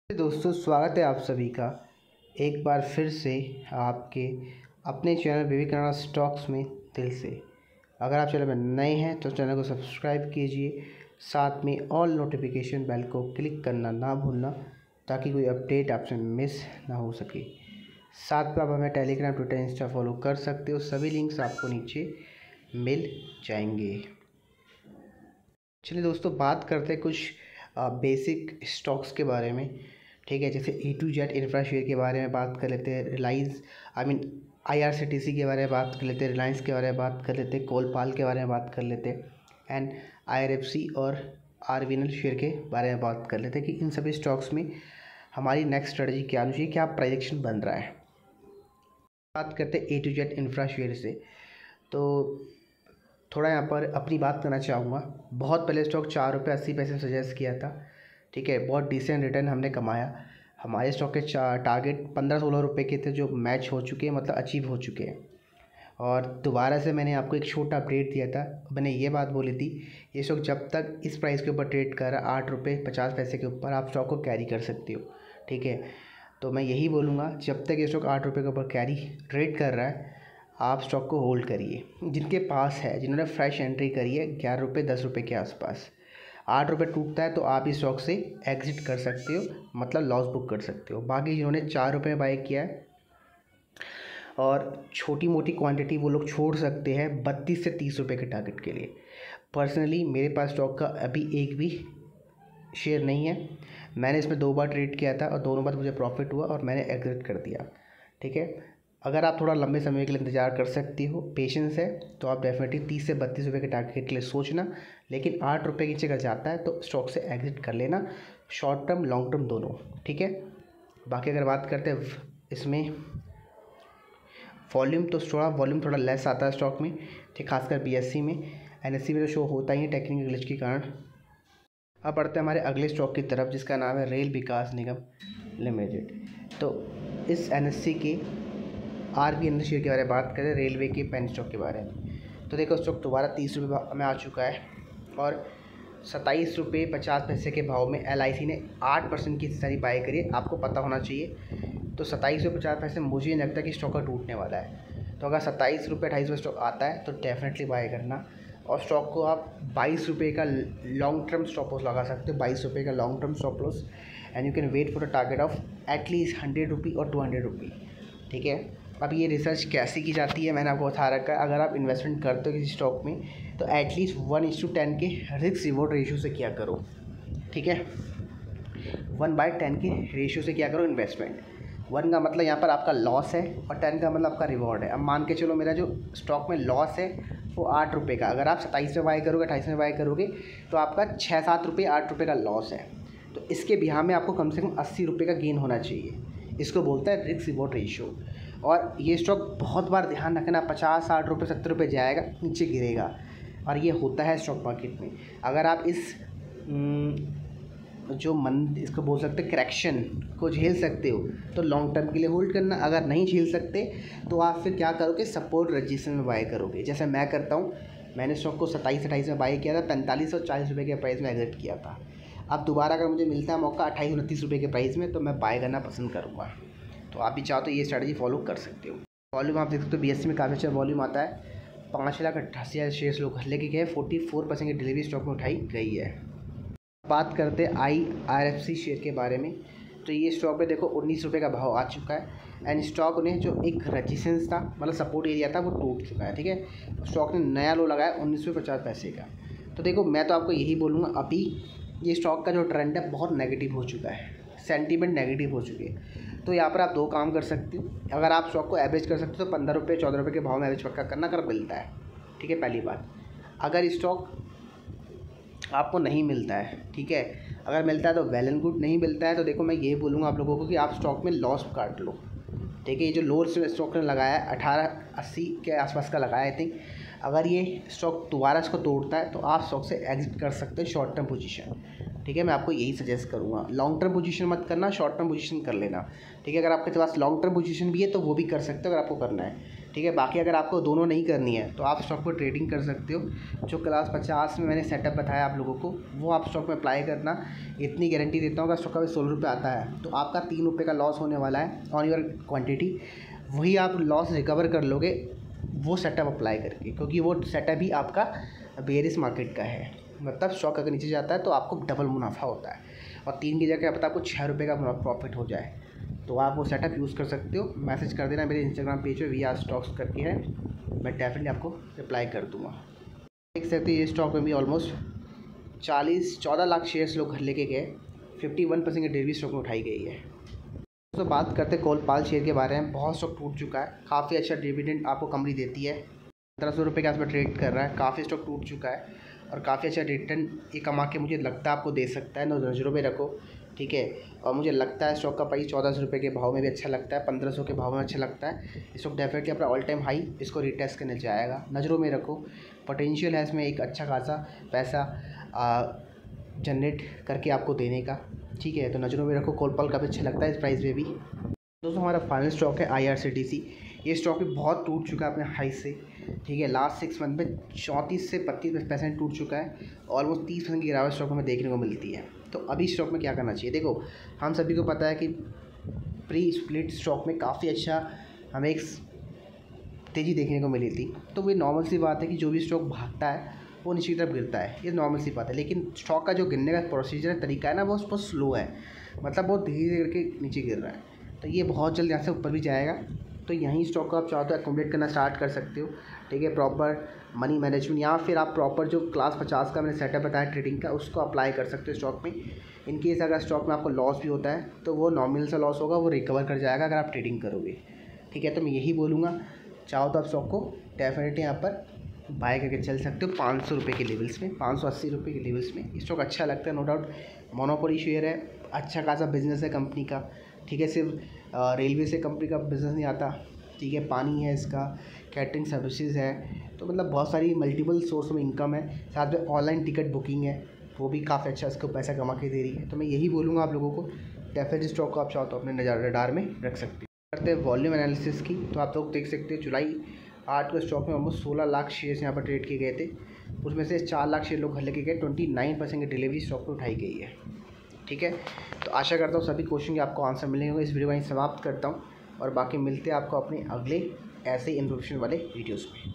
दोस्तों, स्वागत है आप सभी का एक बार फिर से आपके अपने चैनल बेबी कनाडा स्टॉक्स में दिल से। अगर आप चैनल में नए हैं तो चैनल को सब्सक्राइब कीजिए, साथ में ऑल नोटिफिकेशन बेल को क्लिक करना ना भूलना ताकि कोई अपडेट आपसे मिस ना हो सके। साथ में आप हमें टेलीग्राम, ट्विटर, इंस्टा फॉलो कर सकते हो। सभी लिंक्स आपको नीचे मिल जाएंगे। चलिए दोस्तों, बात करते हैं कुछ बेसिक स्टॉक्स के बारे में। ठीक है, जैसे A2Z इंफ्रा शेयर के बारे में बात कर लेते हैं, रिलायंस IRCTC के बारे में बात कर लेते हैं, रिलायंस के बारे में बात कर लेते हैं, कोलपाल के बारे में बात कर लेते हैं एंड IRFC और RVNL शेयर के बारे में बात कर लेते हैं कि इन सभी स्टॉक्स में हमारी नेक्स्ट स्ट्रेटजी क्या होनी चाहिए, क्या प्रोजेक्शन बन रहा है। बात करते हैं A2Z इंफ्रा शेयर से, तो थोड़ा यहाँ पर अपनी बात करना चाहूँगा। बहुत पहले स्टॉक 4 रुपये 80 पैसे सजेस्ट किया था। ठीक है, बहुत डिसेंट रिटर्न हमने कमाया। हमारे स्टॉक के टारगेट 15-16 रुपये के थे जो मैच हो चुके हैं, मतलब अचीव हो चुके हैं। और दोबारा से मैंने आपको एक छोटा अपडेट दिया था। मैंने ये बात बोली थी, ये स्टॉक जब तक इस प्राइस के ऊपर ट्रेड कर रहा है 8 रुपये 50 पैसे के ऊपर, आप स्टॉक को कैरी कर सकते हो। ठीक है, तो मैं यही बोलूँगा, जब तक ये स्टॉक 8 रुपये के ऊपर कैरी ट्रेड कर रहा है आप स्टॉक को होल्ड करिए। जिनके पास है, जिन्होंने फ्रेश एंट्री करी है 11 रुपये 10 रुपये के आसपास, 8 रुपये टूटता है तो आप इस स्टॉक से एग्जिट कर सकते हो, मतलब लॉस बुक कर सकते हो। बाकी जिन्होंने 4 रुपये में बाय किया है और छोटी मोटी क्वांटिटी, वो लोग छोड़ सकते हैं 32 से 30 रुपये के टारगेट के लिए। पर्सनली मेरे पास स्टॉक का अभी एक भी शेयर नहीं है। मैंने इसमें 2 बार ट्रेड किया था और दोनों बार मुझे प्रॉफिट हुआ और मैंने एग्जिट कर दिया। ठीक है, अगर आप थोड़ा लंबे समय के लिए इंतज़ार कर सकती हो, पेशेंस है, तो आप डेफिनेटली 30 से 32 रुपये के टारगेट के लिए सोचना। लेकिन 8 रुपये नीचे अगर जाता है तो स्टॉक से एग्जिट कर लेना, शॉर्ट टर्म लॉन्ग टर्म दोनों। ठीक है, बाकी अगर बात करते हैं इसमें वॉल्यूम, तो वॉल्यूम थोड़ा लेस आता है स्टॉक में। ठीक, खासकर BSE में। NSE में तो शो होता ही है टेक्निकल ग्लिच के कारण। अब बढ़ते हैं हमारे अगले स्टॉक की तरफ, जिसका नाम है रेल विकास निगम लिमिटेड। तो इस NSE के RVNL शेयर के बारे में बात करें, रेलवे के पेन स्टॉक के बारे में, तो देखो स्टॉक दोबारा 30 रुपये में आ चुका है और 27 रुपये 50 पैसे के भाव में LIC ने 8% की हिस्सेदारी बाय करी है। आपको पता होना चाहिए। तो 27 रुपये 50 पैसे मुझे नहीं लगता कि स्टॉक का टूटने वाला है। तो अगर 27 रुपये 28 रुपये स्टॉक आता है तो डेफिनेटली बाय करना। और स्टॉक को आप 22 रुपये का लॉन्ग टर्म स्टॉप लॉस लगा सकते हो, 22 रुपये का long term stop loss, and you can wait for a target of at least 100 रुपये और 200 रुपये। ठीक है, अब ये रिसर्च कैसे की जाती है मैंने आपको बता रखा है। अगर आप इन्वेस्टमेंट करते हो किसी स्टॉक में तो एटलीस्ट 1:10 के रिस्क रिवॉर्ड रेशियो से किया करो। ठीक है, 1/10 के रेशियो से किया करो इन्वेस्टमेंट। 1 का मतलब यहाँ पर आपका लॉस है और 10 का मतलब आपका रिवॉर्ड है। अब मान के चलो मेरा जो स्टॉक में लॉस है वो 8 रुपये का, अगर आप 27 में बाय करोगे, 28 में बाय करोगे तो आपका 6-7 रुपये 8 रुपये का लॉस है। तो इसके बिहार में आपको कम से कम 80 रुपये का गेन होना चाहिए। इसको बोलता है रिस्क रिवॉर्ड रेशियो। और ये स्टॉक बहुत बार ध्यान रखना, 50-60 रुपये 70 रुपये जाएगा, नीचे गिरेगा, और ये होता है स्टॉक मार्केट में। अगर आप इस इसको बोल सकते हैं करेक्शन को झेल सकते हो तो लॉन्ग टर्म के लिए होल्ड करना। अगर नहीं झेल सकते तो आप फिर क्या करोगे, सपोर्ट रजिस्टेंस में बाय करोगे, जैसे मैं करता हूँ। मैंने स्टॉक को 27-28 में बाय किया था, 45 और 40 रुपये के प्राइस में एग्जिट किया था। अब दोबारा अगर मुझे मिलता है मौका 28-29 रुपये के प्राइस में तो मैं बाय करना पसंद करूँगा। तो आप भी चाहो तो ये स्ट्रैटेजी फॉलो कर सकते हो। वॉल्यूम आप देख सकते हो BSE में काफ़ी अच्छा वॉल्यूम आता है। 5,88,000 शेयर्स लोग लेके गए, 44% की डिलीवरी स्टॉक में उठाई गई है। बात करते हैं IRFC शेयर के बारे में, तो ये स्टॉक पे देखो 19 रुपये का भाव आ चुका है एंड स्टॉक ने जो एक रेजिस्टेंस था, मतलब सपोर्ट एरिया था, वो टूट चुका है। ठीक है, स्टॉक ने नया लो लगाया 19 रुपये 50 पैसे का। तो देखो मैं तो आपको यही बोलूँगा, अभी ये स्टॉक का जो ट्रेंड है बहुत नेगेटिव हो चुका है, सेंटीमेंट नेगेटिव हो चुकी है। तो यहाँ पर आप 2 काम कर सकते हो। अगर आप स्टॉक को एवरेज कर सकते हो तो 15 रुपये 14 रुपये के भाव में एवरेज पक्का करना, अगर मिलता है। ठीक है, पहली बात। अगर स्टॉक आपको नहीं मिलता है, ठीक है, अगर मिलता है तो वेल एंड गुड, नहीं मिलता है तो देखो मैं ये बोलूँगा आप लोगों को कि आप स्टॉक में लॉस काट लो। ठीक है, ये जो लोअर स्टॉक ने लगाया है 1880 के आसपास का लगाया, आई थिंक। अगर ये स्टॉक दोबारा इसको तोड़ता है तो आप स्टॉक से एग्जिट कर सकते हो शॉर्ट टर्म पोजीशन। ठीक है, मैं आपको यही सजेस्ट करूँगा। लॉन्ग टर्म पोजीशन मत करना, शॉर्ट टर्म पोजीशन कर लेना। ठीक है, अगर आपके पास लॉन्ग टर्म पोजीशन भी है तो वो भी कर सकते हो अगर आपको करना है। ठीक है। बाकी अगर आपको दोनों नहीं करनी है तो आप स्टॉक पर ट्रेडिंग कर सकते हो। जो क्लास 50 में मैंने सेटअप बताया आप लोगों को, वो आप स्टॉक में अप्लाई करना। इतनी गारंटी देता हूँ, अगर स्टॉक का 16 रुपये आता है तो आपका 3 रुपये का लॉस होने वाला है ऑन योर क्वांटिटी। वही आप लॉस रिकवर कर लोगे वो सेटअप अप्लाई करके, क्योंकि वो सेटअप ही आपका बेयरिश मार्केट का है। मतलब स्टॉक अगर नीचे जाता है तो आपको डबल मुनाफा होता है, और 3 की जगह पता आपको 6 रुपये का प्रॉफिट हो जाए, तो आप वो सेटअप यूज़ कर सकते हो। मैसेज कर देना, मेरे इंस्टाग्राम पेज पे VR स्टॉक्स करके है, मैं डेफिनेटली आपको रिप्लाई कर दूँगा। देख सकते हैं ये स्टॉक में भी ऑलमोस्ट 14 लाख शेयर्स लोग लेके गए, 51% की डेली स्टॉक में उठाई गई है। तो बात करते हैं कोलपाल शेयर के बारे में। बहुत स्टॉक टूट चुका है, काफ़ी अच्छा डिविडेंड आपको कंपनी देती है, 1500 रुपये के आसपास ट्रेड कर रहा है। काफ़ी स्टॉक टूट चुका है और काफ़ी अच्छा रिटर्न ये कमा के मुझे लगता है आपको दे सकता है। नज़रों में रखो, ठीक है। और मुझे लगता है स्टॉक का प्राइस 1400 रुपये के भाव में भी अच्छा लगता है, 1500 के भाव में अच्छा लगता है। स्टॉक डेफिनेटली अपना ऑल टाइम हाई इसको रिटेस्ट करने जाएगा, नज़रों में रखो। पोटेंशियल है इसमें एक अच्छा खासा पैसा जनरेट करके आपको देने का, ठीक है। तो नज़रों में रखो, कोलपाल काफ़ी अच्छा लगता है इस प्राइस में भी। दोस्तों हमारा फाइनल स्टॉक है IRCTC। ये स्टॉक भी बहुत टूट चुका है अपने हाई से, ठीक है। लास्ट 6 मंथ में 34 से 32% टूट चुका है। ऑलमोस्ट 30% की गिरावट स्टॉक में देखने को मिलती है। तो अभी स्टॉक में क्या करना चाहिए? देखो, हम सभी को पता है कि प्री स्प्लिट स्टॉक में काफ़ी अच्छा हमें एक तेज़ी देखने को मिली थी। तो ये नॉर्मल सी बात है कि जो भी स्टॉक भागता है वो नीचे की तरफ गिरता है, ये नॉर्मल सी बात है। लेकिन स्टॉक का जो गिरने का प्रोसीजर है, तरीका है ना, वो बहुत स्लो है, मतलब बहुत धीरे धीरे करके नीचे गिर रहा है। तो ये बहुत जल्द यहाँ से ऊपर भी जाएगा। तो यहीं स्टॉक को आप चाहो तो एक्यूमुलेट करना स्टार्ट कर सकते हो, ठीक है। प्रॉपर मनी मैनेजमेंट, या फिर आप प्रॉपर जो क्लास 50 का मैंने सेटअप बताया ट्रेडिंग का, उसको अप्लाई कर सकते हो स्टॉक में। इन केस अगर स्टॉक में आपको लॉस भी होता है तो वो नॉमिनल सा लॉस होगा, वो रिकवर कर जाएगा अगर आप ट्रेडिंग करोगे, ठीक है। तो मैं यही बोलूँगा, चाहो तो आप स्टॉक को डेफिनेटली यहाँ पर बाय करके चल सकते हो 500 रुपये के लेवल्स में, 580 रुपये के लेवल्स में। स्टॉक अच्छा लगता है, नो डाउट। मोनोपोली शेयर है, अच्छा खासा बिजनेस है कंपनी का, ठीक है। सिर्फ रेलवे से कंपनी का बिजनेस नहीं आता, ठीक है। पानी है इसका, कैटरिंग सर्विसेज है, तो मतलब बहुत सारी मल्टीपल सोर्स में इनकम है। साथ में ऑनलाइन टिकट बुकिंग है, वो भी काफ़ी अच्छा इसको पैसा कमा के दे रही है। तो मैं यही बोलूँगा आप लोगों को, डेफिनेटली स्टॉक को आप चाहो तो अपने रडार में रख सकते हो। करते हैं वॉल्यूम एनालिसिस की, तो आप लोग देख सकते हैं जुलाई 8 को स्टॉक में ऑलमोस्ट 16 लाख शेयर्स यहाँ पर ट्रेड किए गए थे। उसमें से 4 लाख शेयर लोग घर लेके गए, 29% की डिलीवरी स्टॉक पर उठाई गई है, ठीक है। तो आशा करता हूँ सभी क्वेश्चन के आपको आंसर मिलेंगे। इस वीडियो को यहीं समाप्त करता हूँ, और बाकी मिलते हैं आपको अपने अगले ऐसे इन्फॉर्मेशन वाले वीडियोज़ में।